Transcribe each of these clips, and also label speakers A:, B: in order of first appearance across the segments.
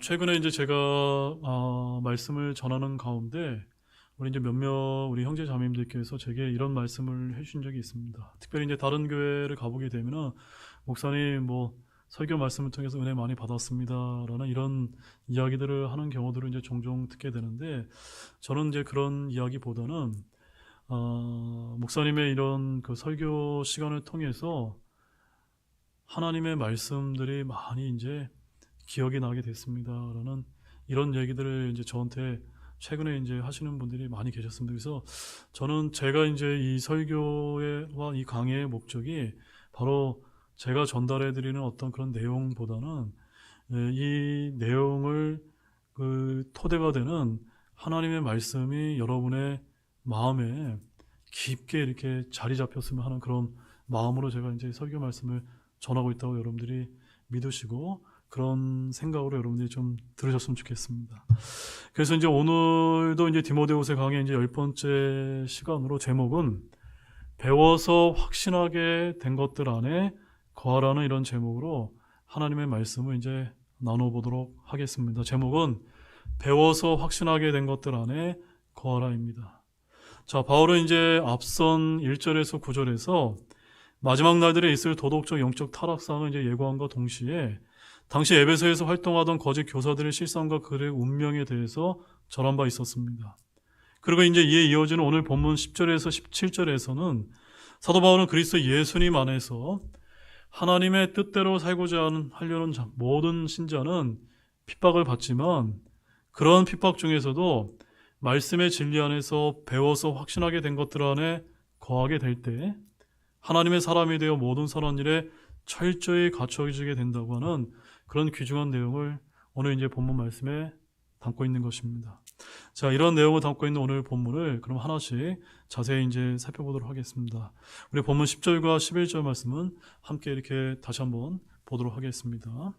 A: 최근에 이제 제가 말씀을 전하는 가운데 우리 이제 몇몇 우리 형제 자매님들께서 제게 이런 말씀을 해주신 적이 있습니다. 특별히 이제 다른 교회를 가보게 되면은 목사님 뭐 설교 말씀을 통해서 은혜 많이 받았습니다라는 이런 이야기들을 하는 경우들을 이제 종종 듣게 되는데 저는 이제 그런 이야기보다는 목사님의 이런 그 설교 시간을 통해서 하나님의 말씀들이 많이 이제 기억이 나게 됐습니다라는 이런 얘기들을 이제 저한테 최근에 이제 하시는 분들이 많이 계셨습니다. 그래서 저는 제가 이제 이 설교와 이 강의의 목적이 바로 제가 전달해 드리는 어떤 그런 내용보다는 이 내용을 그 토대가 되는 하나님의 말씀이 여러분의 마음에 깊게 이렇게 자리 잡혔으면 하는 그런 마음으로 제가 이제 설교 말씀을 전하고 있다고 여러분들이 믿으시고 그런 생각으로 여러분들이 좀 들으셨으면 좋겠습니다. 그래서 이제 오늘도 이제 디모데후서 강의 이제 10번째 시간으로 제목은 배워서 확신하게 된 것들 안에 거하라는 이런 제목으로 하나님의 말씀을 이제 나눠보도록 하겠습니다. 제목은 배워서 확신하게 된 것들 안에 거하라입니다. 자, 바울은 이제 앞선 1절에서 9절에서 마지막 날들에 있을 도덕적 영적 타락상을 이제 예고함과 동시에 당시 에베소에서 활동하던 거짓 교사들의 실상과 그들의 운명에 대해서 전한 바 있었습니다. 그리고 이제 이에 이어지는 오늘 본문 10절에서 17절에서는 사도 바울은 그리스도 예수님 안에서 하나님의 뜻대로 살고자 하려는 모든 신자는 핍박을 받지만 그런 핍박 중에서도 말씀의 진리 안에서 배워서 확신하게 된 것들 안에 거하게 될 때 하나님의 사람이 되어 모든 선한 일에 철저히 갖춰지게 된다고 하는 그런 귀중한 내용을 오늘 이제 본문 말씀에 담고 있는 것입니다. 자, 이런 내용을 담고 있는 오늘 본문을 그럼 하나씩 자세히 이제 살펴보도록 하겠습니다. 우리 본문 10절과 11절 말씀은 함께 이렇게 다시 한번 보도록 하겠습니다.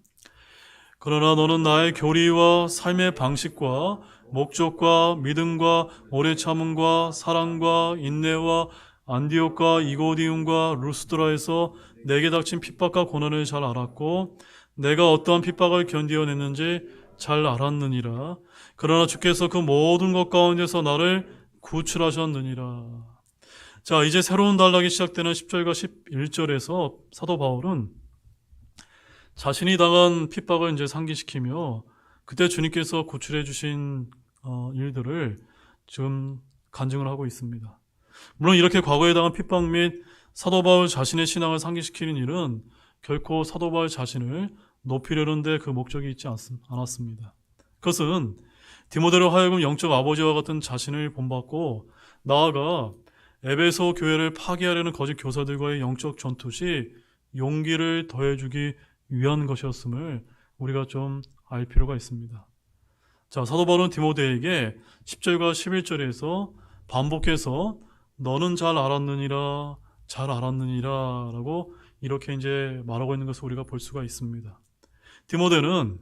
A: 그러나 너는 나의 교리와 삶의 방식과 목적과 믿음과 오래 참음과 사랑과 인내와 안디옥과 이고디움과 루스드라에서 내게 닥친 핍박과 고난을 잘 알았고 내가 어떠한 핍박을 견디어냈는지 잘 알았느니라. 그러나 주께서 그 모든 것 가운데서 나를 구출하셨느니라. 자, 이제 새로운 단락이 시작되는 10절과 11절에서 사도 바울은 자신이 당한 핍박을 이제 상기시키며 그때 주님께서 구출해 주신 일들을 지금 간증을 하고 있습니다. 물론 이렇게 과거에 당한 핍박 및 사도 바울 자신의 신앙을 상기시키는 일은 결코 사도 바울 자신을 높이려는 데 그 목적이 있지 않았습니다. 그것은 디모데로 하여금 영적 아버지와 같은 자신을 본받고 나아가 에베소 교회를 파괴하려는 거짓 교사들과의 영적 전투 시 용기를 더해주기 위한 것이었음을 우리가 좀 알 필요가 있습니다. 자, 사도 바울은 디모데에게 10절과 11절에서 반복해서 너는 잘 알았느니라 라고 이렇게 이제 말하고 있는 것을 우리가 볼 수가 있습니다. 디모데는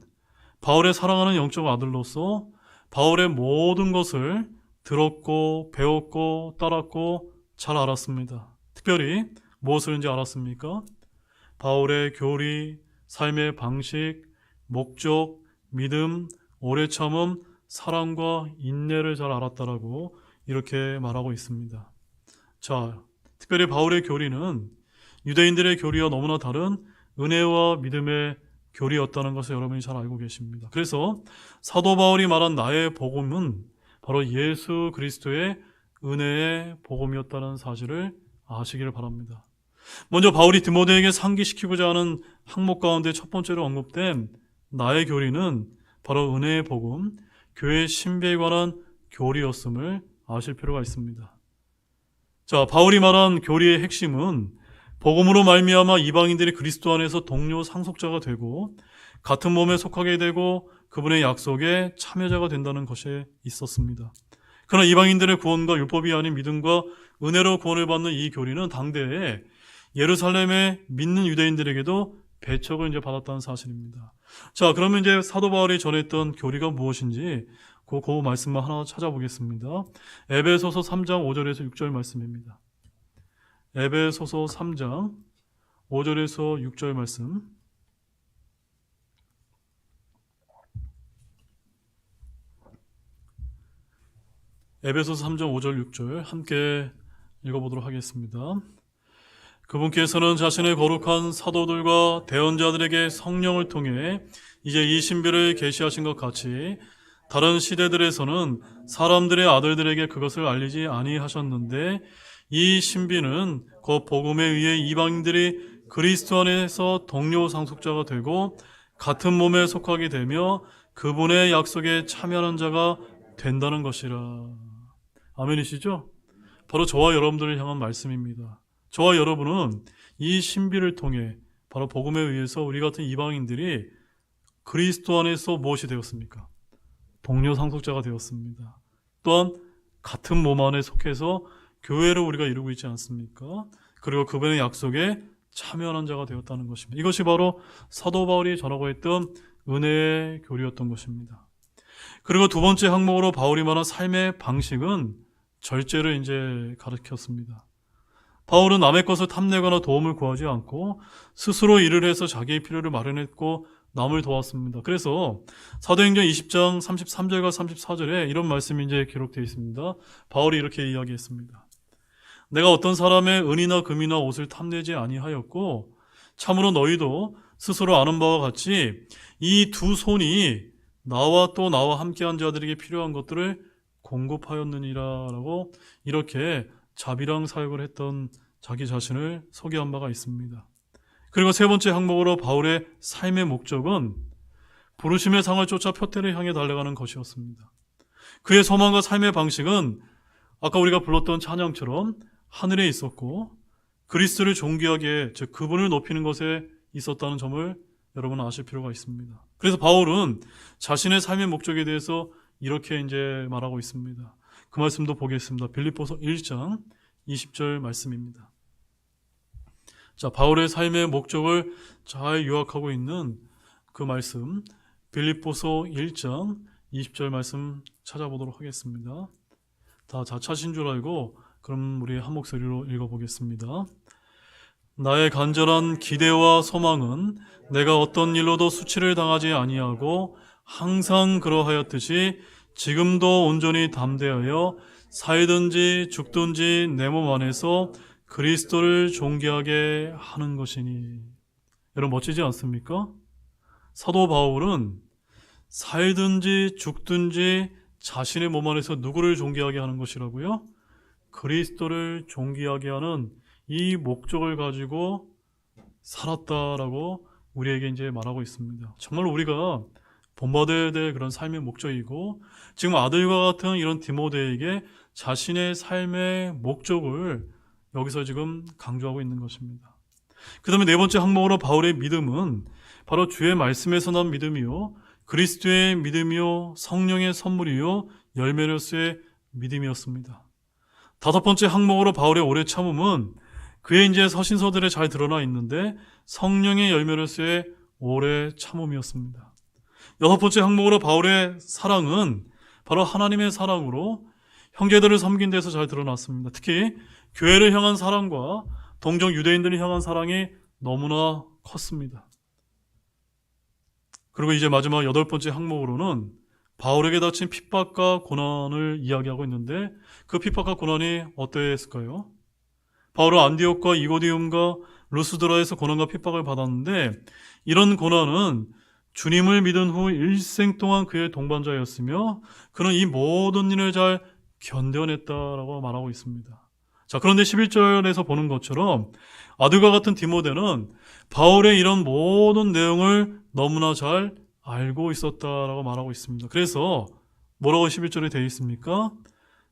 A: 바울의 사랑하는 영적 아들로서 바울의 모든 것을 들었고 배웠고 따랐고 잘 알았습니다. 특별히 무엇을 이제 알았습니까? 바울의 교리, 삶의 방식, 목적, 믿음, 오래 참음, 사랑과 인내를 잘 알았다라고 이렇게 말하고 있습니다. 자, 특별히 바울의 교리는 유대인들의 교리와 너무나 다른 은혜와 믿음의 교리였다는 것을 여러분이 잘 알고 계십니다. 그래서 사도 바울이 말한 나의 복음은 바로 예수 그리스도의 은혜의 복음이었다는 사실을 아시기를 바랍니다. 먼저 바울이 디모데에게 상기시키고자 하는 항목 가운데 첫 번째로 언급된 나의 교리는 바로 은혜의 복음, 교회의 신비에 관한 교리였음을 아실 필요가 있습니다. 자, 바울이 말한 교리의 핵심은 복음으로 말미암아 이방인들이 그리스도 안에서 동료 상속자가 되고 같은 몸에 속하게 되고 그분의 약속에 참여자가 된다는 것에 있었습니다. 그러나 이방인들의 구원과 율법이 아닌 믿음과 은혜로 구원을 받는 이 교리는 당대에 예루살렘에 믿는 유대인들에게도 배척을 이제 받았다는 사실입니다. 자, 그러면 이제 사도 바울이 전했던 교리가 무엇인지 그 말씀만 하나 찾아보겠습니다. 에베소서 3장 5절에서 6절 말씀입니다. 에베소서 3장 5절에서 6절 말씀. 에베소서 3장 5절 6절 함께 읽어보도록 하겠습니다. 그분께서는 자신의 거룩한 사도들과 대언자들에게 성령을 통해 이제 이 신비를 계시하신 것 같이 다른 시대들에서는 사람들의 아들들에게 그것을 알리지 아니하셨는데 이 신비는 곧 복음에 의해 이방인들이 그리스도 안에서 동료 상속자가 되고 같은 몸에 속하게 되며 그분의 약속에 참여하는 자가 된다는 것이라. 아멘이시죠? 바로 저와 여러분들을 향한 말씀입니다. 저와 여러분은 이 신비를 통해 바로 복음에 의해서 우리 같은 이방인들이 그리스도 안에서 무엇이 되었습니까? 동료 상속자가 되었습니다. 또한 같은 몸 안에 속해서 교회를 우리가 이루고 있지 않습니까? 그리고 그분의 약속에 참여하는 자가 되었다는 것입니다. 이것이 바로 사도 바울이 전하고 있던 은혜의 교리였던 것입니다. 그리고 두 번째 항목으로 바울이 말한 삶의 방식은 절제를 이제 가르쳤습니다. 바울은 남의 것을 탐내거나 도움을 구하지 않고 스스로 일을 해서 자기의 필요를 마련했고 남을 도왔습니다. 그래서 사도행전 20장 33절과 34절에 이런 말씀이 이제 기록되어 있습니다. 바울이 이렇게 이야기했습니다. 내가 어떤 사람의 은이나 금이나 옷을 탐내지 아니하였고 참으로 너희도 스스로 아는 바와 같이 이 두 손이 나와 또 나와 함께한 자들에게 필요한 것들을 공급하였느니라 라고 이렇게 자비랑 사역을 했던 자기 자신을 소개한 바가 있습니다. 그리고 세 번째 항목으로 바울의 삶의 목적은 부르심의 상을 쫓아 표대를 향해 달려가는 것이었습니다. 그의 소망과 삶의 방식은 아까 우리가 불렀던 찬양처럼 하늘에 있었고 그리스도를 존귀하게, 즉 그분을 높이는 것에 있었다는 점을 여러분 아실 필요가 있습니다. 그래서 바울은 자신의 삶의 목적에 대해서 이렇게 이제 말하고 있습니다. 그 말씀도 보겠습니다. 빌립보서 1장 20절 말씀입니다. 자, 바울의 삶의 목적을 잘 요약하고 있는 그 말씀, 빌립보서 1장 20절 말씀 찾아보도록 하겠습니다. 다 자차신 줄 알고 그럼 우리 한 목소리로 읽어보겠습니다. 나의 간절한 기대와 소망은 내가 어떤 일로도 수치를 당하지 아니하고 항상 그러하였듯이 지금도 온전히 담대하여 살든지 죽든지 내 몸 안에서 그리스도를 존귀하게 하는 것이니. 여러분 멋지지 않습니까? 사도 바울은 살든지 죽든지 자신의 몸 안에서 누구를 존귀하게 하는 것이라고요? 그리스도를 존귀하게 하는 이 목적을 가지고 살았다라고 우리에게 이제 말하고 있습니다. 정말 우리가 본받아야 될 그런 삶의 목적이고 지금 아들과 같은 이런 디모데에게 자신의 삶의 목적을 여기서 지금 강조하고 있는 것입니다. 그 다음에 네 번째 항목으로 바울의 믿음은 바로 주의 말씀에서 난 믿음이요 그리스도의 믿음이요 성령의 선물이요 열매로서의 믿음이었습니다. 다섯 번째 항목으로 바울의 오래 참음은 그의 이제 서신서들에 잘 드러나 있는데 성령의 열매로서의 오래 참음이었습니다. 여섯 번째 항목으로 바울의 사랑은 바로 하나님의 사랑으로 형제들을 섬긴 데서 잘 드러났습니다. 특히 교회를 향한 사랑과 동정 유대인들을 향한 사랑이 너무나 컸습니다. 그리고 이제 마지막 여덟 번째 항목으로는 바울에게 닥친 핍박과 고난을 이야기하고 있는데 그 핍박과 고난이 어떠했을까요? 바울은 안디옥과 이고디움과 루스드라에서 고난과 핍박을 받았는데 이런 고난은 주님을 믿은 후 일생 동안 그의 동반자였으며 그는 이 모든 일을 잘 견뎌냈다라고 말하고 있습니다. 자, 그런데 11절에서 보는 것처럼 아들과 같은 디모데는 바울의 이런 모든 내용을 너무나 잘 알고 있었다라고 말하고 있습니다. 그래서 뭐라고 11절에 되어 있습니까?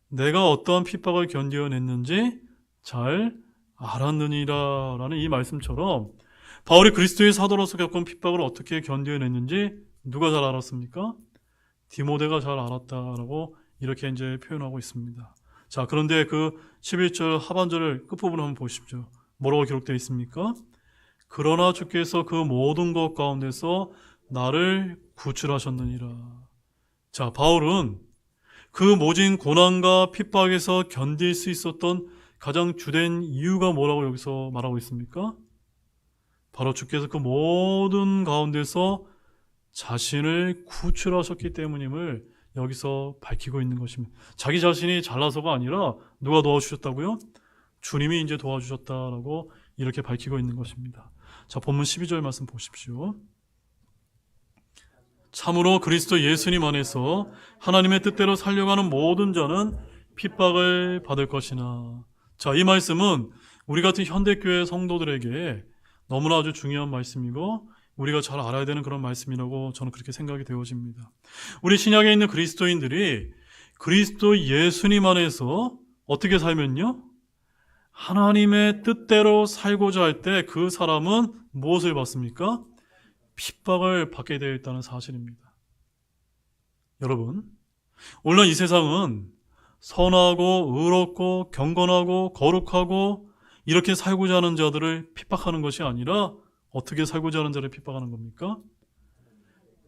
A: 내가 어떠한 핍박을 견뎌냈는지 잘 알았느니라 라는 이 말씀처럼 바울이 그리스도의 사도로서 겪은 핍박을 어떻게 견뎌냈는지 누가 잘 알았습니까? 디모데가 잘 알았다라고 이렇게 이제 표현하고 있습니다. 자, 그런데 그 11절 하반절을 끝부분을 한번 보십시오. 뭐라고 기록되어 있습니까? 그러나 주께서 그 모든 것 가운데서 나를 구출하셨느니라. 자, 바울은 그 모진 고난과 핍박에서 견딜 수 있었던 가장 주된 이유가 뭐라고 여기서 말하고 있습니까? 바로 주께서 그 모든 가운데서 자신을 구출하셨기 때문임을 여기서 밝히고 있는 것입니다. 자기 자신이 잘나서가 아니라 누가 도와주셨다고요? 주님이 이제 도와주셨다라고 이렇게 밝히고 있는 것입니다. 자, 본문 12절 말씀 보십시오. 참으로 그리스도 예수님 안에서 하나님의 뜻대로 살려가는 모든 자는 핍박을 받을 것이나. 자, 이 말씀은 우리 같은 현대교회 성도들에게 너무나 아주 중요한 말씀이고 우리가 잘 알아야 되는 그런 말씀이라고 저는 그렇게 생각이 되어집니다. 우리 신약에 있는 그리스도인들이 그리스도 예수님 안에서 어떻게 살면요? 하나님의 뜻대로 살고자 할 때 그 사람은 무엇을 받습니까? 핍박을 받게 되어 있다는 사실입니다. 여러분, 오늘날 이 세상은 선하고 의롭고 경건하고 거룩하고 이렇게 살고자 하는 자들을 핍박하는 것이 아니라 어떻게 살고자 하는 자를 핍박하는 겁니까?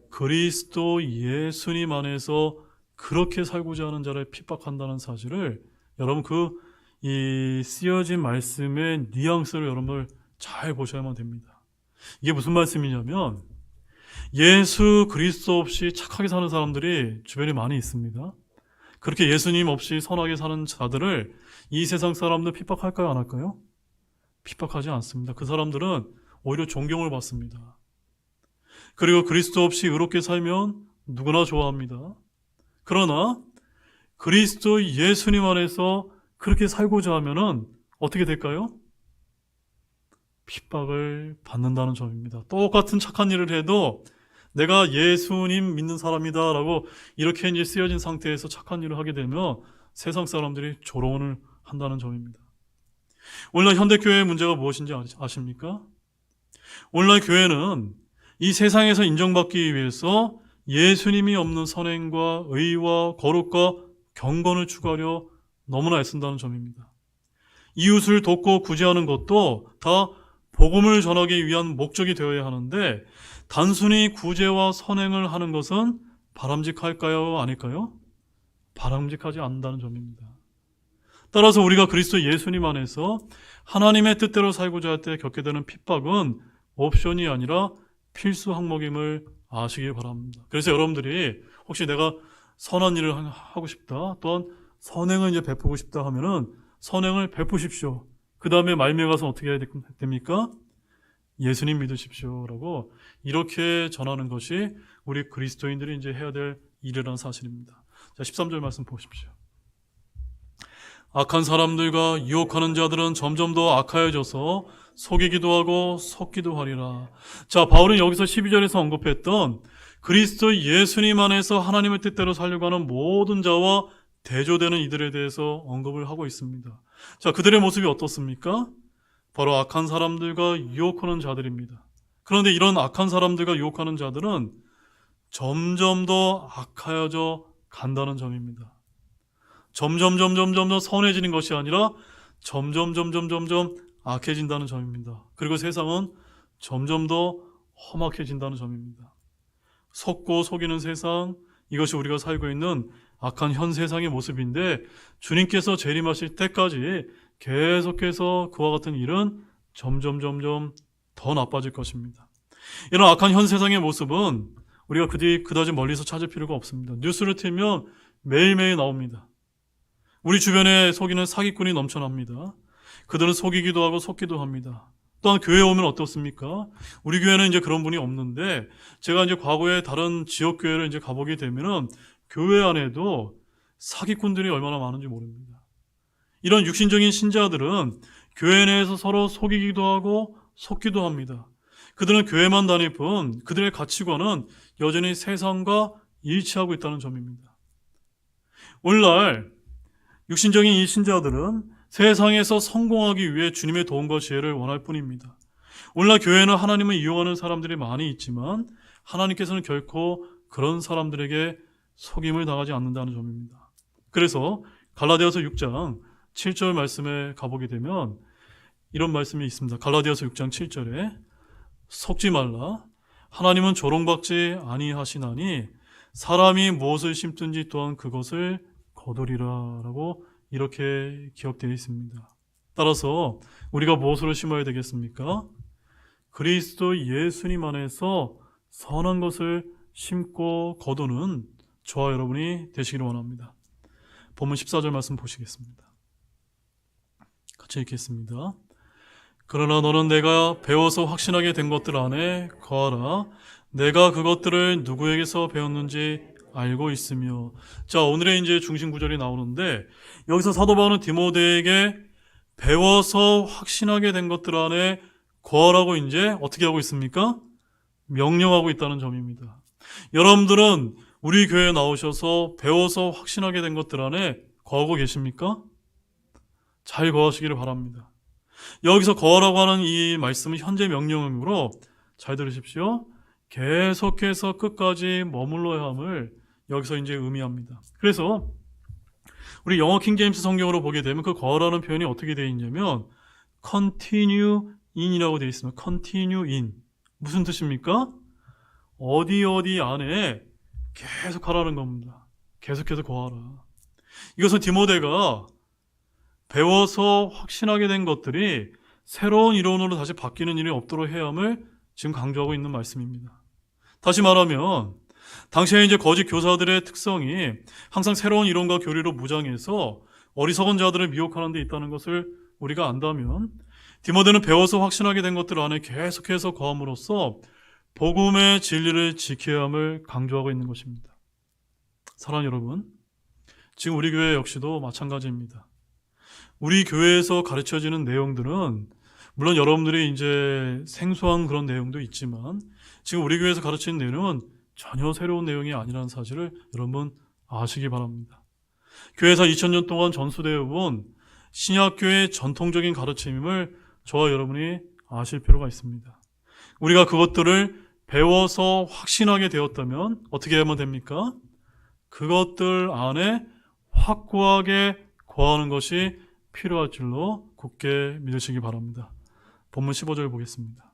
A: 그리스도 예수님 안에서 그렇게 살고자 하는 자를 핍박한다는 사실을 여러분 이 쓰여진 말씀의 뉘앙스를 여러분들 잘 보셔야만 됩니다. 이게 무슨 말씀이냐면 예수 그리스도 없이 착하게 사는 사람들이 주변에 많이 있습니다. 그렇게 예수님 없이 선하게 사는 자들을 이 세상 사람들 핍박할까요? 안 할까요? 핍박하지 않습니다. 그 사람들은 오히려 존경을 받습니다. 그리고 그리스도 없이 의롭게 살면 누구나 좋아합니다. 그러나 그리스도 예수님 안에서 그렇게 살고자 하면은 어떻게 될까요? 핍박을 받는다는 점입니다. 똑같은 착한 일을 해도 내가 예수님 믿는 사람이다 라고 이렇게 이제 쓰여진 상태에서 착한 일을 하게 되면 세상 사람들이 조롱을 한다는 점입니다. 오늘날 현대교회의 문제가 무엇인지 아십니까? 오늘날 교회는 이 세상에서 인정받기 위해서 예수님이 없는 선행과 의와 거룩과 경건을 추구하려 너무나 애쓴다는 점입니다. 이웃을 돕고 구제하는 것도 다 복음을 전하기 위한 목적이 되어야 하는데 단순히 구제와 선행을 하는 것은 바람직할까요? 아닐까요? 바람직하지 않는다는 점입니다. 따라서 우리가 그리스도 예수님 안에서 하나님의 뜻대로 살고자 할 때 겪게 되는 핍박은 옵션이 아니라 필수 항목임을 아시기 바랍니다. 그래서 여러분들이 혹시 내가 선한 일을 하고 싶다, 또한 선행을 이제 베푸고 싶다 하면은 선행을 베푸십시오. 그 다음에 말미에 가서 어떻게 해야 됩니까? 예수님 믿으십시오라고 이렇게 전하는 것이 우리 그리스도인들이 이제 해야 될 일이라는 사실입니다. 자, 13절 말씀 보십시오. 악한 사람들과 유혹하는 자들은 점점 더 악하여져서 속이기도 하고 속기도 하리라. 자, 바울은 여기서 12절에서 언급했던 그리스도 예수님 안에서 하나님의 뜻대로 살려고 하는 모든 자와 대조되는 이들에 대해서 언급을 하고 있습니다. 자, 그들의 모습이 어떻습니까? 바로 악한 사람들과 유혹하는 자들입니다. 그런데 이런 악한 사람들과 유혹하는 자들은 점점 더 악하여져 간다는 점입니다. 점점 더 선해지는 것이 아니라 점점 악해진다는 점입니다. 그리고 세상은 점점 더 험악해진다는 점입니다. 속고 속이는 세상, 이것이 우리가 살고 있는 악한 현 세상의 모습인데 주님께서 재림하실 때까지 계속해서 그와 같은 일은 점점 더 나빠질 것입니다. 이런 악한 현 세상의 모습은 우리가 그다지 멀리서 찾을 필요가 없습니다. 뉴스를 틀면 매일매일 나옵니다. 우리 주변에 속이는 사기꾼이 넘쳐납니다. 그들은 속이기도 하고 속기도 합니다. 또한 교회에 오면 어떻습니까? 우리 교회는 이제 그런 분이 없는데 제가 이제 과거에 다른 지역 교회를 이제 가보게 되면은 교회 안에도 사기꾼들이 얼마나 많은지 모릅니다. 이런 육신적인 신자들은 교회 내에서 서로 속이기도 하고 속기도 합니다. 그들은 교회만 다닐 뿐 그들의 가치관은 여전히 세상과 일치하고 있다는 점입니다. 오늘날 육신적인 이 신자들은 세상에서 성공하기 위해 주님의 도움과 지혜를 원할 뿐입니다. 오늘날 교회는 하나님을 이용하는 사람들이 많이 있지만 하나님께서는 결코 그런 사람들에게 속임을 당하지 않는다는 점입니다. 그래서 갈라디아서 6장 7절 말씀에 가보게 되면 이런 말씀이 있습니다. 갈라디아서 6장 7절에 속지 말라. 하나님은 조롱받지 아니하시나니 사람이 무엇을 심든지 또한 그것을 거두리라 라고 이렇게 기억되어 있습니다. 따라서 우리가 무엇으로 심어야 되겠습니까? 그리스도 예수님 안에서 선한 것을 심고 거두는 저와 여러분이 되시기를 원합니다. 본문 14절 말씀 보시겠습니다. 같이 읽겠습니다. 그러나 너는 내가 배워서 확신하게 된 것들 안에 거하라. 내가 그것들을 누구에게서 배웠는지 알고 있으며. 자, 오늘의 이제 중심 구절이 나오는데, 여기서 사도 바울은 디모데에게 배워서 확신하게 된 것들 안에 거하라고 이제 어떻게 하고 있습니까? 명령하고 있다는 점입니다. 여러분들은 우리 교회에 나오셔서 배워서 확신하게 된 것들 안에 거하고 계십니까? 잘 거하시기를 바랍니다. 여기서 거하라고 하는 이 말씀은 현재 명령으로, 잘 들으십시오, 계속해서 끝까지 머물러야 함을 여기서 이제 의미합니다. 그래서 우리 영어 킹제임스 성경으로 보게 되면 그 거하라는 표현이 어떻게 되어 있냐면 continue in이라고 되어 있습니다. continue in. 무슨 뜻입니까? 어디 안에 계속 하라는 겁니다. 계속해서 거하라. 이것은 디모데가 배워서 확신하게 된 것들이 새로운 이론으로 다시 바뀌는 일이 없도록 해야 함을 지금 강조하고 있는 말씀입니다. 다시 말하면 당시에 이제 거짓 교사들의 특성이 항상 새로운 이론과 교리로 무장해서 어리석은 자들을 미혹하는 데 있다는 것을 우리가 안다면, 디모데는 배워서 확신하게 된 것들 안에 계속해서 거함으로써 복음의 진리를 지켜야 함을 강조하고 있는 것입니다. 사랑하는 여러분, 지금 우리 교회 역시도 마찬가지입니다. 우리 교회에서 가르쳐지는 내용들은 물론 여러분들이 이제 생소한 그런 내용도 있지만 지금 우리 교회에서 가르치는 내용은 전혀 새로운 내용이 아니라는 사실을 여러분 아시기 바랍니다. 교회에서 2000년 동안 전수되어 온 신약교회의 전통적인 가르침임을 저와 여러분이 아실 필요가 있습니다. 우리가 그것들을 배워서 확신하게 되었다면 어떻게 하면 됩니까? 그것들 안에 확고하게 거하는 것이 필요할 줄로 굳게 믿으시기 바랍니다. 본문 15절 보겠습니다.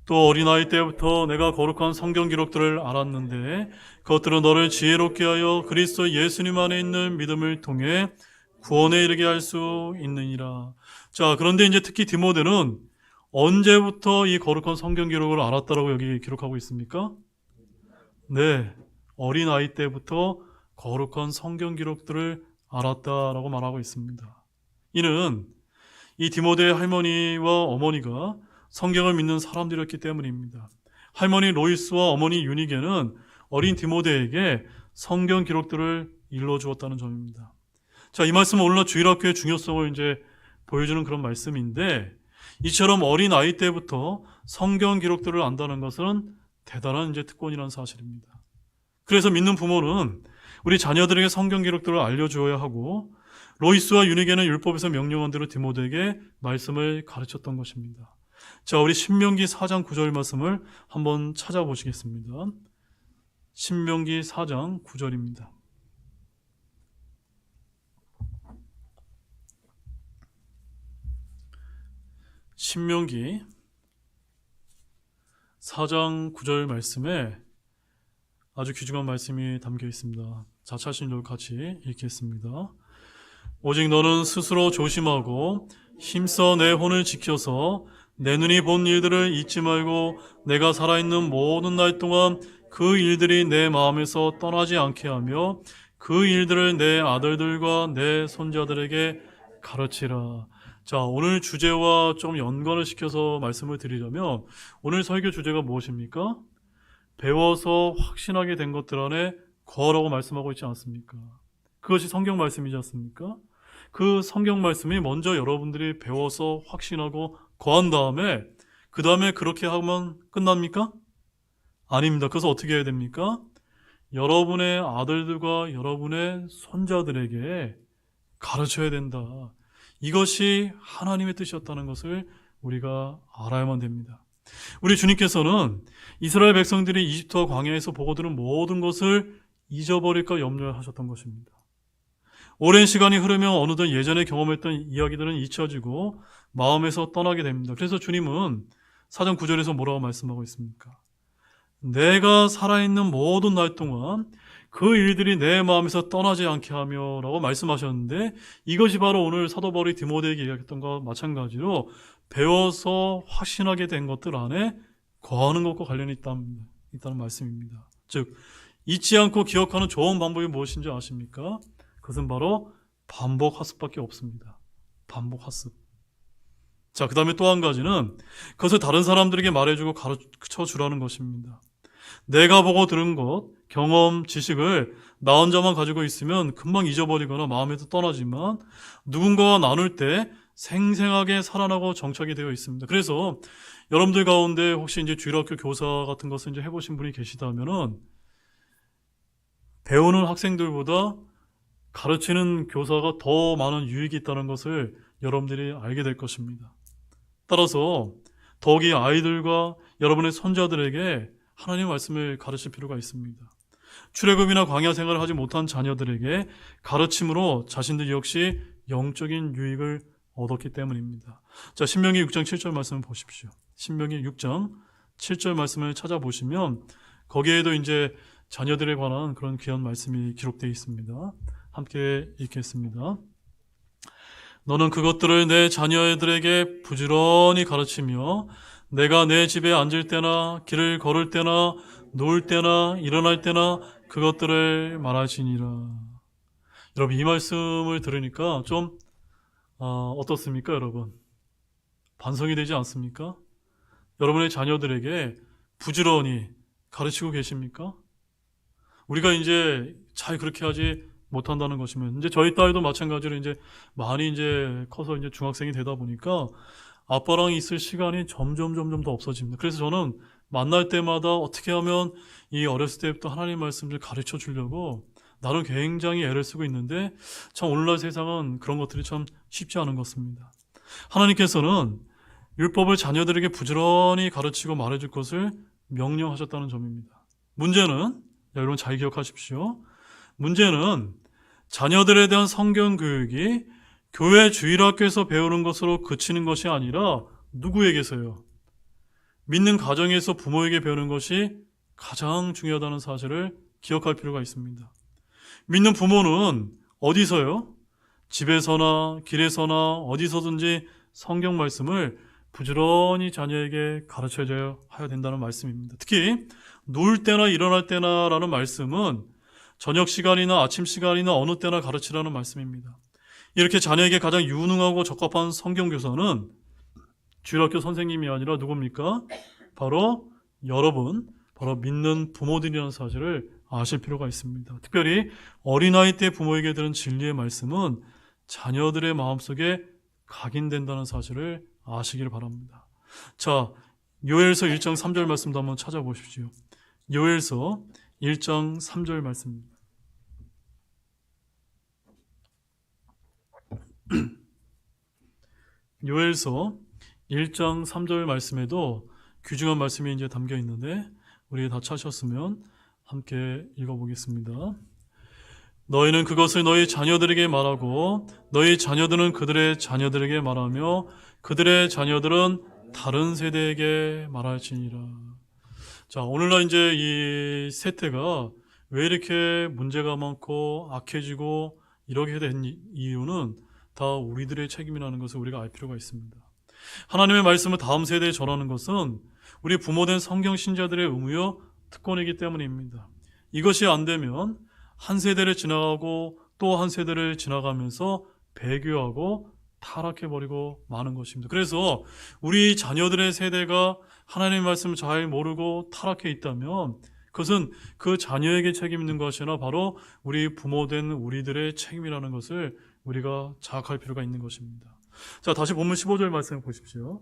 A: 또 어린아이 때부터 내가 거룩한 성경 기록들을 알았는데 그것들은 너를 지혜롭게 하여 그리스도 예수님 안에 있는 믿음을 통해 구원에 이르게 할 수 있느니라. 자, 그런데 이제 특히 디모데는 언제부터 이 거룩한 성경 기록을 알았다라고 여기 기록하고 있습니까? 네, 어린아이 때부터 거룩한 성경 기록들을 알았다라고 말하고 있습니다. 이는 이 디모데의 할머니와 어머니가 성경을 믿는 사람들이었기 때문입니다. 할머니 로이스와 어머니 유니게는 어린 디모데에게 성경 기록들을 일러주었다는 점입니다. 자, 이 말씀은 오늘날 주일학교의 중요성을 이제 보여주는 그런 말씀인데, 이처럼 어린 아이 때부터 성경 기록들을 안다는 것은 대단한 이제 특권이라는 사실입니다. 그래서 믿는 부모는 우리 자녀들에게 성경 기록들을 알려주어야 하고, 로이스와 유니게는 율법에서 명령한 대로 디모데에게 말씀을 가르쳤던 것입니다. 자, 우리 신명기 4장 9절 말씀을 한번 찾아보시겠습니다. 신명기 4장 9절입니다. 신명기 4장 9절 말씀에 아주 귀중한 말씀이 담겨 있습니다. 자차신조 같이 읽겠습니다. 오직 너는 스스로 조심하고 힘써 내 혼을 지켜서 내 눈이 본 일들을 잊지 말고 내가 살아있는 모든 날 동안 그 일들이 내 마음에서 떠나지 않게 하며 그 일들을 내 아들들과 내 손자들에게 가르치라. 자, 오늘 주제와 좀 연관을 시켜서 말씀을 드리려면 오늘 설교 주제가 무엇입니까? 배워서 확신하게 된 것들 안에 거하라고 말씀하고 있지 않습니까? 그것이 성경 말씀이지 않습니까? 그 성경 말씀이 먼저 여러분들이 배워서 확신하고 거한 다음에 그 다음에 그렇게 하면 끝납니까? 아닙니다. 그래서 어떻게 해야 됩니까? 여러분의 아들들과 여러분의 손자들에게 가르쳐야 된다. 이것이 하나님의 뜻이었다는 것을 우리가 알아야만 됩니다. 우리 주님께서는 이스라엘 백성들이 이집트와 광야에서 보고 들은 모든 것을 잊어버릴까 염려하셨던 것입니다. 오랜 시간이 흐르면 어느덧 예전에 경험했던 이야기들은 잊혀지고 마음에서 떠나게 됩니다. 그래서 주님은 4장 9절에서 뭐라고 말씀하고 있습니까? 내가 살아있는 모든 날 동안 그 일들이 내 마음에서 떠나지 않게 하며 라고 말씀하셨는데, 이것이 바로 오늘 사도 바울이 디모데에게 이야기했던 것과 마찬가지로 배워서 확신하게 된 것들 안에 거하는 것과 관련이 있다는 말씀입니다. 즉 잊지 않고 기억하는 좋은 방법이 무엇인지 아십니까? 그것은 바로 반복 학습밖에 없습니다. 반복 학습. 자, 그 다음에 또 한 가지는 그것을 다른 사람들에게 말해주고 가르쳐 주라는 것입니다. 내가 보고 들은 것, 경험, 지식을 나 혼자만 가지고 있으면 금방 잊어버리거나 마음에서 떠나지만 누군가와 나눌 때 생생하게 살아나고 정착이 되어 있습니다. 그래서 여러분들 가운데 혹시 이제 주일학교 교사 같은 것을 이제 해보신 분이 계시다면은 배우는 학생들보다 가르치는 교사가 더 많은 유익이 있다는 것을 여러분들이 알게 될 것입니다. 따라서 더욱이 아이들과 여러분의 손자들에게 하나님의 말씀을 가르칠 필요가 있습니다. 출애굽이나 광야 생활을 하지 못한 자녀들에게 가르침으로 자신들 역시 영적인 유익을 얻었기 때문입니다. 자, 신명기 6장 7절 말씀을 보십시오. 신명기 6장 7절 말씀을 찾아보시면 거기에도 이제 자녀들에 관한 그런 귀한 말씀이 기록되어 있습니다. 함께 읽겠습니다. 너는 그것들을 내 자녀들에게 부지런히 가르치며 내가 내 집에 앉을 때나 길을 걸을 때나 누울 때나 일어날 때나 그것들을 말하시니라. 여러분, 이 말씀을 들으니까 좀 어떻습니까, 여러분? 반성이 되지 않습니까? 여러분의 자녀들에게 부지런히 가르치고 계십니까? 우리가 이제 잘 그렇게 하지 못한다는 것이면, 이제 저희 딸도 마찬가지로 이제 많이 이제 커서 이제 중학생이 되다 보니까 아빠랑 있을 시간이 점점 더 없어집니다. 그래서 저는 만날 때마다 어떻게 하면 이 어렸을 때부터 하나님 말씀을 가르쳐 주려고 나는 굉장히 애를 쓰고 있는데 참 오늘날 세상은 그런 것들이 참 쉽지 않은 것입니다. 하나님께서는 율법을 자녀들에게 부지런히 가르치고 말해줄 것을 명령하셨다는 점입니다. 문제는, 여러분 잘 기억하십시오. 문제는 자녀들에 대한 성경 교육이 교회 주일학교에서 배우는 것으로 그치는 것이 아니라 누구에게서요? 믿는 가정에서 부모에게 배우는 것이 가장 중요하다는 사실을 기억할 필요가 있습니다. 믿는 부모는 어디서요? 집에서나 길에서나 어디서든지 성경 말씀을 부지런히 자녀에게 가르쳐줘야 된다는 말씀입니다. 특히 누울 때나 일어날 때나 라는 말씀은 저녁 시간이나 아침 시간이나 어느 때나 가르치라는 말씀입니다. 이렇게 자녀에게 가장 유능하고 적합한 성경교사는 주일학교 선생님이 아니라 누굽니까? 바로 여러분, 바로 믿는 부모들이라는 사실을 아실 필요가 있습니다. 특별히 어린아이 때 부모에게 들은 진리의 말씀은 자녀들의 마음속에 각인된다는 사실을 아시길 바랍니다. 자, 요엘서 1장 3절 말씀도 한번 찾아보십시오. 요엘서 1장 3절 말씀입니다. 요엘서 1장 3절 말씀에도 귀중한 말씀이 이제 담겨 있는데 우리 다 찾으셨으면 함께 읽어보겠습니다. 너희는 그것을 너희 자녀들에게 말하고 너희 자녀들은 그들의 자녀들에게 말하며 그들의 자녀들은 다른 세대에게 말할지니라. 자, 오늘날 이제 이 세태가 왜 이렇게 문제가 많고 악해지고 이렇게 된 이유는 다 우리들의 책임이라는 것을 우리가 알 필요가 있습니다. 하나님의 말씀을 다음 세대에 전하는 것은 우리 부모된 성경 신자들의 의무요 특권이기 때문입니다. 이것이 안 되면 한 세대를 지나가고 또 한 세대를 지나가면서 배교하고 타락해버리고 마는 것입니다. 그래서 우리 자녀들의 세대가 하나님의 말씀을 잘 모르고 타락해 있다면 그것은 그 자녀에게 책임 있는 것이 아니라 바로 우리 부모된 우리들의 책임이라는 것을 우리가 자각할 필요가 있는 것입니다. 자, 다시 본문 15절 말씀을 보십시오.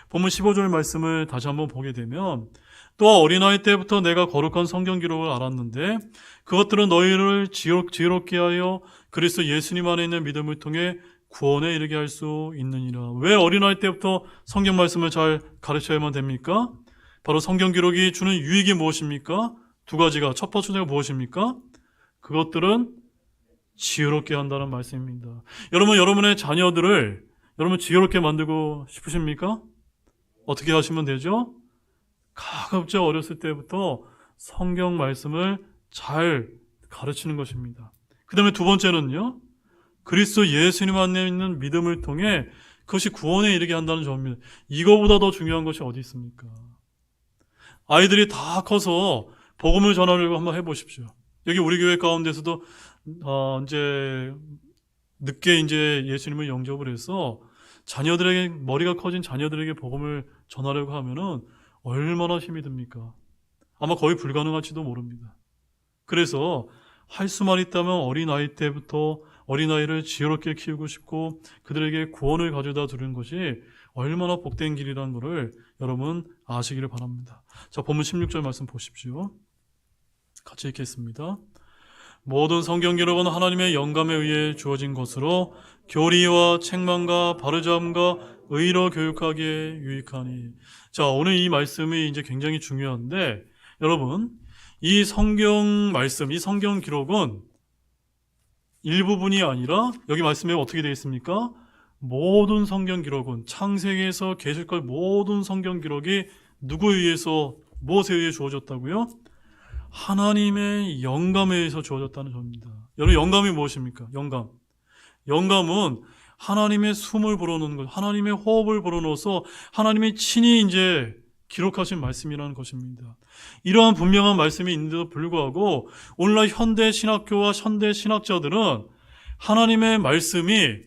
A: 본문 15절 말씀을 다시 한번 보게 되면 또 어린아이 때부터 내가 거룩한 성경 기록을 알았는데 그것들은 너희를 지혜롭게 하여 그리스도 예수님 안에 있는 믿음을 통해 구원에 이르게 할 수 있느니라. 왜 어린아이 때부터 성경 말씀을 잘 가르쳐야만 됩니까? 바로 성경 기록이 주는 유익이 무엇입니까? 두 가지가, 첫 번째가 무엇입니까? 그것들은 지혜롭게 한다는 말씀입니다. 여러분, 여러분의 자녀들을 여러분 지혜롭게 만들고 싶으십니까? 어떻게 하시면 되죠? 가급적 어렸을 때부터 성경 말씀을 잘 가르치는 것입니다. 그 다음에 두 번째는요, 그리스도 예수님 안에 있는 믿음을 통해 그것이 구원에 이르게 한다는 점입니다. 이거보다 더 중요한 것이 어디 있습니까? 아이들이 다 커서 복음을 전하려고 한번 해보십시오. 여기 우리 교회 가운데서도 이제 늦게 이제 예수님을 영접을 해서 자녀들에게, 머리가 커진 자녀들에게 복음을 전하려고 하면은 얼마나 힘이 듭니까? 아마 거의 불가능할지도 모릅니다. 그래서 할 수만 있다면 어린아이 때부터 어린아이를 지혜롭게 키우고 싶고 그들에게 구원을 가져다 주는 것이 얼마나 복된 길이라는 것을 여러분 아시기를 바랍니다. 자, 본문 16절 말씀 보십시오. 같이 읽겠습니다. 모든 성경 기록은 하나님의 영감에 의해 주어진 것으로 교리와 책망과 바르자함과 의로 교육하기에 유익하니. 자, 오늘 이 말씀이 이제 굉장히 중요한데, 여러분, 이 성경 말씀, 이 성경 기록은 일부분이 아니라 여기 말씀에 어떻게 되어 있습니까? 모든 성경 기록은 창세기에서 계시록까지 모든 성경 기록이 누구에 의해서, 무엇에 의해 주어졌다고요? 하나님의 영감에 의해서 주어졌다는 점입니다. 여러분, 영감이 무엇입니까? 영감은 하나님의 숨을 불어넣는 것, 하나님의 호흡을 불어넣어서 하나님이 친히 이제 기록하신 말씀이라는 것입니다. 이러한 분명한 말씀이 있는데도 불구하고 오늘날 현대 신학교와 현대 신학자들은 하나님의 말씀이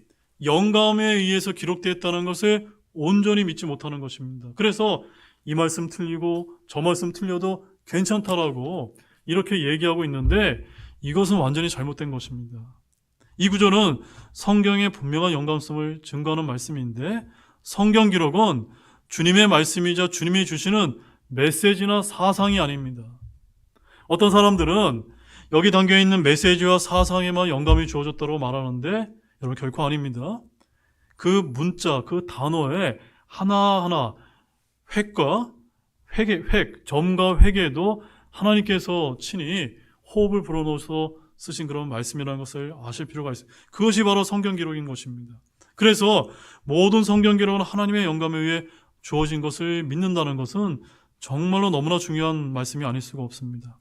A: 영감에 의해서 기록되었다는 것을 온전히 믿지 못하는 것입니다. 그래서 이 말씀 틀리고 저 말씀 틀려도 괜찮다라고 이렇게 얘기하고 있는데 이것은 완전히 잘못된 것입니다. 이 구절은 성경의 분명한 영감성을 증거하는 말씀인데 성경 기록은 주님의 말씀이자 주님이 주시는 메시지나 사상이 아닙니다. 어떤 사람들은 여기 담겨있는 메시지와 사상에만 영감이 주어졌다고 말하는데 여러분 결코 아닙니다. 그 문자, 그 단어에 하나하나 점과 획에도 하나님께서 친히 호흡을 불어넣어서 쓰신 그런 말씀이라는 것을 아실 필요가 있습니다. 그것이 바로 성경 기록인 것입니다. 그래서 모든 성경 기록은 하나님의 영감에 의해 주어진 것을 믿는다는 것은 정말로 너무나 중요한 말씀이 아닐 수가 없습니다.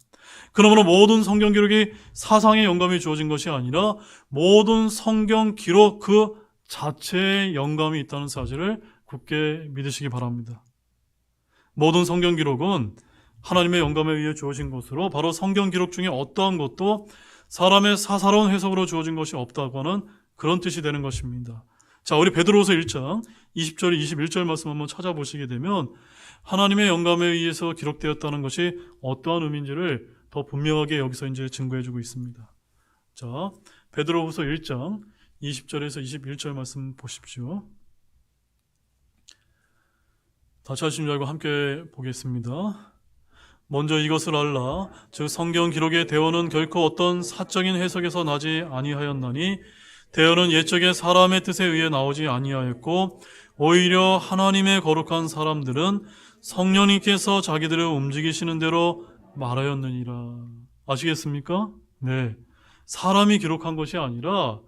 A: 그러므로 모든 성경 기록이 사상의 영감이 주어진 것이 아니라 모든 성경 기록 그 자체에 영감이 있다는 사실을 굳게 믿으시기 바랍니다. 모든 성경 기록은 하나님의 영감에 의해 주어진 것으로 바로 성경 기록 중에 어떠한 것도 사람의 사사로운 해석으로 주어진 것이 없다고 하는 그런 뜻이 되는 것입니다. 자, 우리 베드로후서 1장 20절 21절 말씀 한번 찾아보시게 되면 하나님의 영감에 의해서 기록되었다는 것이 어떠한 의미인지를 더 분명하게 여기서 이제 증거해주고 있습니다. 자, 베드로후서 1장 20절에서 21절 말씀 보십시오. 다시 하신 줄 알고 함께 보겠습니다. 먼저 이것을 알라. 즉 성경 기록의 대언은 결코 어떤 사적인 해석에서 나지 아니하였나니 대언은 옛적의 사람의 뜻에 의해 나오지 아니하였고 오히려 하나님의 거룩한 사람들은 성령님께서 자기들을 움직이시는 대로 말하였느니라. 아시겠습니까? 네, 사람이 기록한 것이 아니라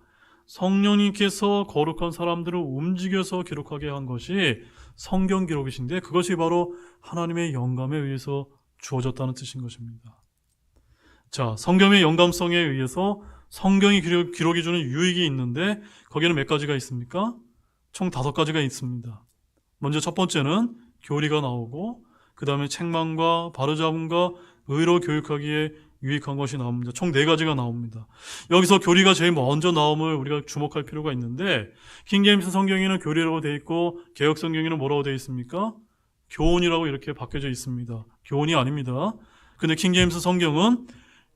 A: 성령님께서 거룩한 사람들을 움직여서 기록하게 한 것이 성경 기록이신데 그것이 바로 하나님의 영감에 의해서 주어졌다는 뜻인 것입니다. 자, 성경의 영감성에 의해서 성경이 기록해 주는 유익이 있는데 거기에는 몇 가지가 있습니까? 총 5가지가 있습니다. 먼저 첫 번째는 교리가 나오고 그 다음에 책망과 바르자함과 의로 교육하기에 유익한 것이 나옵니다. 총 4가지가 나옵니다. 여기서 교리가 제일 먼저 나옴을 우리가 주목할 필요가 있는데 킹제임스 성경에는 교리라고 되어 있고 개역 성경에는 뭐라고 되어 있습니까? 교훈이라고 이렇게 바뀌어져 있습니다. 교훈이 아닙니다. 근데 킹제임스 성경은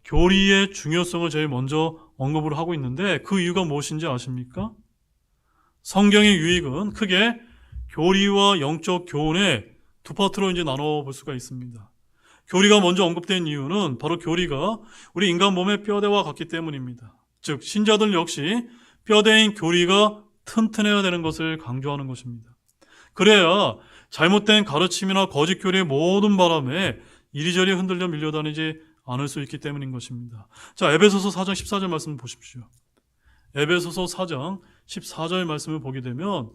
A: 교리의 중요성을 제일 먼저 언급을 하고 있는데 그 이유가 무엇인지 아십니까? 성경의 유익은 크게 교리와 영적 교훈의 두 파트로 이제 나눠볼 수가 있습니다. 교리가 먼저 언급된 이유는 바로 교리가 우리 인간 몸의 뼈대와 같기 때문입니다. 즉 신자들 역시 뼈대인 교리가 튼튼해야 되는 것을 강조하는 것입니다. 그래야 잘못된 가르침이나 거짓 교리의 모든 바람에 이리저리 흔들려 밀려다니지 않을 수 있기 때문인 것입니다. 자, 에베소서 4장 14절 말씀을 보십시오. 에베소서 4장 14절 말씀을 보게 되면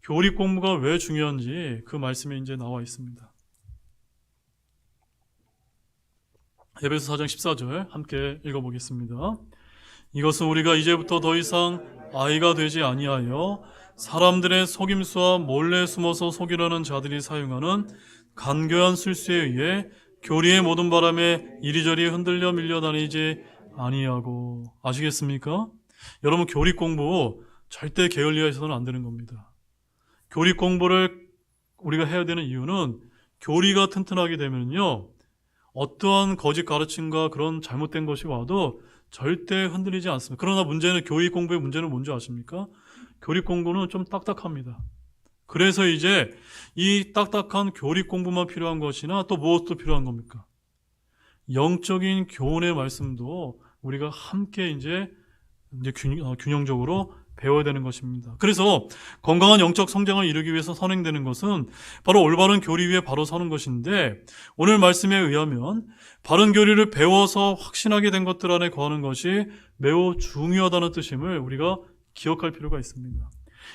A: 교리 공부가 왜 중요한지 그 말씀에 이제 나와 있습니다. 에베소 4장 14절 함께 읽어보겠습니다. 이것은 우리가 이제부터 더 이상 아이가 되지 아니하여 사람들의 속임수와 몰래 숨어서 속이려는 자들이 사용하는 간교한 술수에 의해 교리의 모든 바람에 이리저리 흔들려 밀려다니지 아니하고. 아시겠습니까? 여러분, 교리 공부 절대 게을리해서는 안 되는 겁니다. 교리 공부를 우리가 해야 되는 이유는 교리가 튼튼하게 되면요, 어떠한 거짓 가르침과 그런 잘못된 것이 와도 절대 흔들리지 않습니다. 그러나 문제는, 교리 공부의 문제는 뭔지 아십니까? 교리 공부는 좀 딱딱합니다. 그래서 이제 이 딱딱한 교리 공부만 필요한 것이나 또 무엇도 필요한 겁니까? 영적인 교훈의 말씀도 우리가 함께 이제 균형적으로 배워야 되는 것입니다. 그래서 건강한 영적 성장을 이루기 위해서 선행되는 것은 바로 올바른 교리 위에 바로 서는 것인데, 오늘 말씀에 의하면 바른 교리를 배워서 확신하게 된 것들 안에 거하는 것이 매우 중요하다는 뜻임을 우리가 기억할 필요가 있습니다.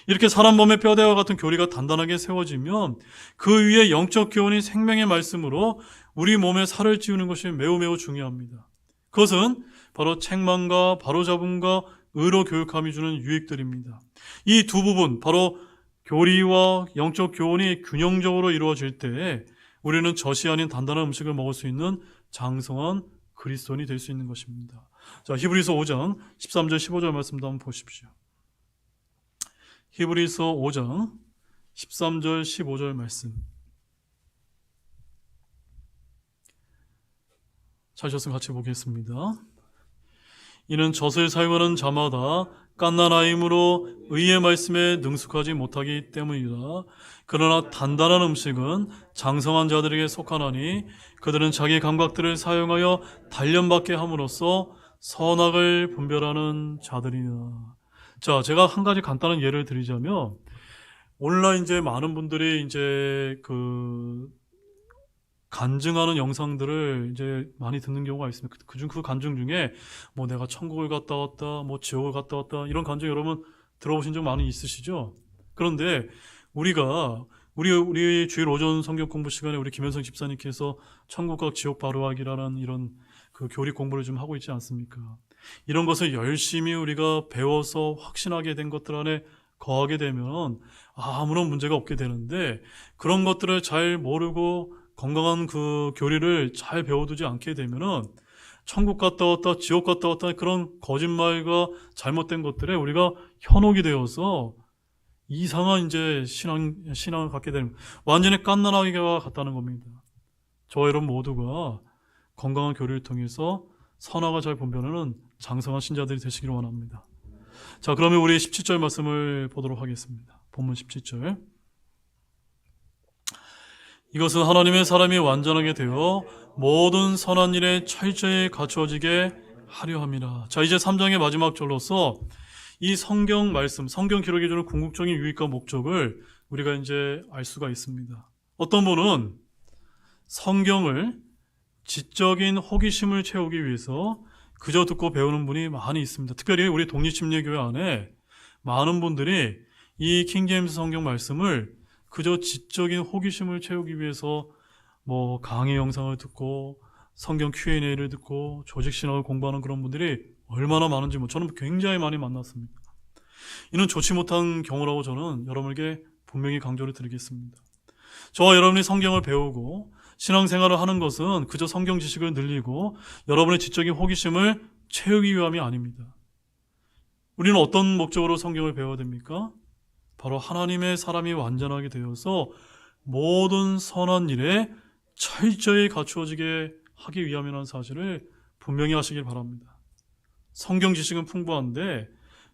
A: 이렇게 사람 몸의 뼈대와 같은 교리가 단단하게 세워지면 그 위에 영적 교훈이 생명의 말씀으로 우리 몸에 살을 찌우는 것이 매우 중요합니다. 그것은 바로 책망과 바로잡음과 의로 교육함이 주는 유익들입니다. 이 두 부분, 바로 교리와 영적 교훈이 균형적으로 이루어질 때 우리는 젖이 아닌 단단한 음식을 먹을 수 있는 장성한 그리스도인이 될 수 있는 것입니다. 자, 히브리서 5장 13절 15절 말씀도 한번 보십시오. 히브리서 5장 13절 15절 말씀. 찾으셨으면 같이 보겠습니다. 이는 젖을 사용하는 자마다 갓난아임으로 의의 말씀에 능숙하지 못하기 때문이다. 그러나 단단한 음식은 장성한 자들에게 속하나니 그들은 자기 감각들을 사용하여 단련받게 함으로써 선악을 분별하는 자들이다. 자, 제가 한 가지 간단한 예를 드리자면, 오늘날 이제 많은 분들이 이제 간증하는 영상들을 이제 많이 듣는 경우가 있습니다. 그 간증 중에 뭐 내가 천국을 갔다 왔다, 뭐 지옥을 갔다 왔다, 이런 간증 여러분 들어보신 적 많이 있으시죠? 그런데 우리 주일 오전 성경 공부 시간에 우리 김현성 집사님께서 천국과 지옥 바로하기라는 이런 그 교리 공부를 좀 하고 있지 않습니까? 이런 것을 열심히 우리가 배워서 확신하게 된 것들 안에 거하게 되면 아무런 문제가 없게 되는데, 그런 것들을 잘 모르고 건강한 그 교리를 잘 배워두지 않게 되면은 천국 갔다 왔다, 지옥 갔다 왔다, 그런 거짓말과 잘못된 것들에 우리가 현혹이 되어서 이상한 이제 신앙을 갖게 되는, 완전히 갓난아기가 같다는 겁니다. 저와 여러분 모두가 건강한 교리를 통해서 선악을 잘 분별하는 장성한 신자들이 되시기를 원합니다. 자, 그러면 우리 17절 말씀을 보도록 하겠습니다. 본문 17절. 이것은 하나님의 사람이 완전하게 되어 모든 선한 일에 철저히 갖추어지게 하려 함이라. 자, 이제 3장의 마지막 절로서 이 성경 말씀, 성경 기록이 주는 궁극적인 유익과 목적을 우리가 이제 알 수가 있습니다. 어떤 분은 성경을 지적인 호기심을 채우기 위해서 그저 듣고 배우는 분이 많이 있습니다. 특별히 우리 독립침례교회 안에 많은 분들이 이 킹제임스 성경 말씀을 그저 지적인 호기심을 채우기 위해서 뭐 강의 영상을 듣고 성경 Q&A를 듣고 조직신학을 공부하는 그런 분들이 얼마나 많은지 저는 굉장히 많이 만났습니다. 이는 좋지 못한 경우라고 저는 여러분에게 분명히 강조를 드리겠습니다. 저와 여러분이 성경을 배우고 신앙생활을 하는 것은 그저 성경 지식을 늘리고 여러분의 지적인 호기심을 채우기 위함이 아닙니다. 우리는 어떤 목적으로 성경을 배워야 됩니까? 바로 하나님의 사람이 완전하게 되어서 모든 선한 일에 철저히 갖추어지게 하기 위함이라는 사실을 분명히 하시길 바랍니다. 성경 지식은 풍부한데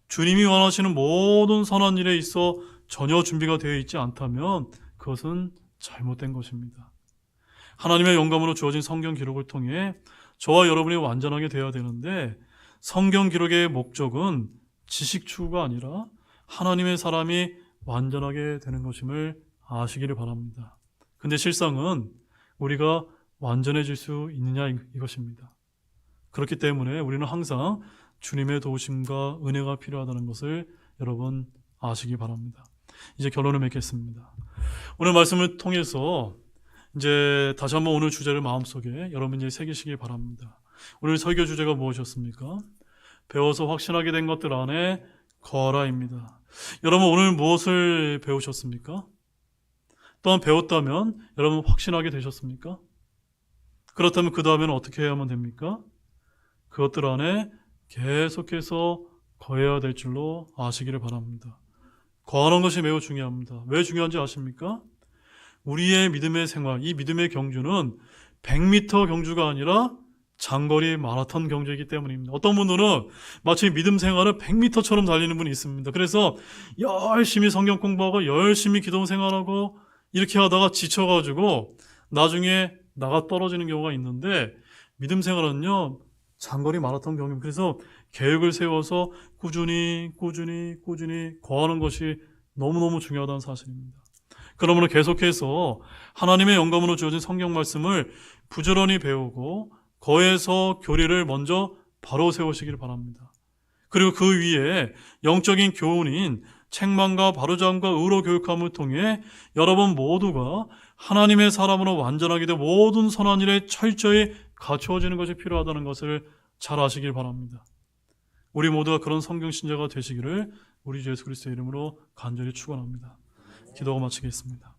A: 주님이 원하시는 모든 선한 일에 있어 전혀 준비가 되어 있지 않다면 그것은 잘못된 것입니다. 하나님의 영감으로 주어진 성경 기록을 통해 저와 여러분이 완전하게 되어야 되는데, 성경 기록의 목적은 지식 추구가 아니라 하나님의 사람이 완전하게 되는 것임을 아시기를 바랍니다. 근데 실상은 우리가 완전해질 수 있느냐 이것입니다. 그렇기 때문에 우리는 항상 주님의 도우심과 은혜가 필요하다는 것을 여러분 아시기 바랍니다. 이제 결론을 맺겠습니다. 오늘 말씀을 통해서 이제 다시 한번 오늘 주제를 마음속에 여러분이 새기시기 바랍니다. 오늘 설교 주제가 무엇이었습니까? 배워서 확신하게 된 것들 안에 거하라입니다. 여러분 오늘 무엇을 배우셨습니까? 또한 배웠다면 여러분 확신하게 되셨습니까? 그렇다면 그 다음에는 어떻게 해야만 됩니까? 그것들 안에 계속해서 거해야 될 줄로 아시기를 바랍니다. 거하는 것이 매우 중요합니다. 왜 중요한지 아십니까? 우리의 믿음의 생활, 이 믿음의 경주는 100m 경주가 아니라 장거리 마라톤 경주이기 때문입니다. 어떤 분들은 마치 믿음 생활을 100m처럼 달리는 분이 있습니다. 그래서 열심히 성경 공부하고 열심히 기도 생활하고 이렇게 하다가 지쳐가지고 나중에 나가 떨어지는 경우가 있는데, 믿음 생활은요 장거리 마라톤 경주입니다. 그래서 계획을 세워서 꾸준히 거하는 것이 너무너무 중요하다는 사실입니다. 그러므로 계속해서 하나님의 영감으로 주어진 성경 말씀을 부지런히 배우고 거에서 교리를 먼저 바로 세우시기를 바랍니다. 그리고 그 위에 영적인 교훈인 책망과 바로잡음과 의로 교육함을 통해 여러분 모두가 하나님의 사람으로 완전하게 되어 모든 선한 일에 철저히 갖추어지는 것이 필요하다는 것을 잘 아시길 바랍니다. 우리 모두가 그런 성경 신자가 되시기를 우리 주 예수 그리스도의 이름으로 간절히 축원합니다. 기도가 마치겠습니다.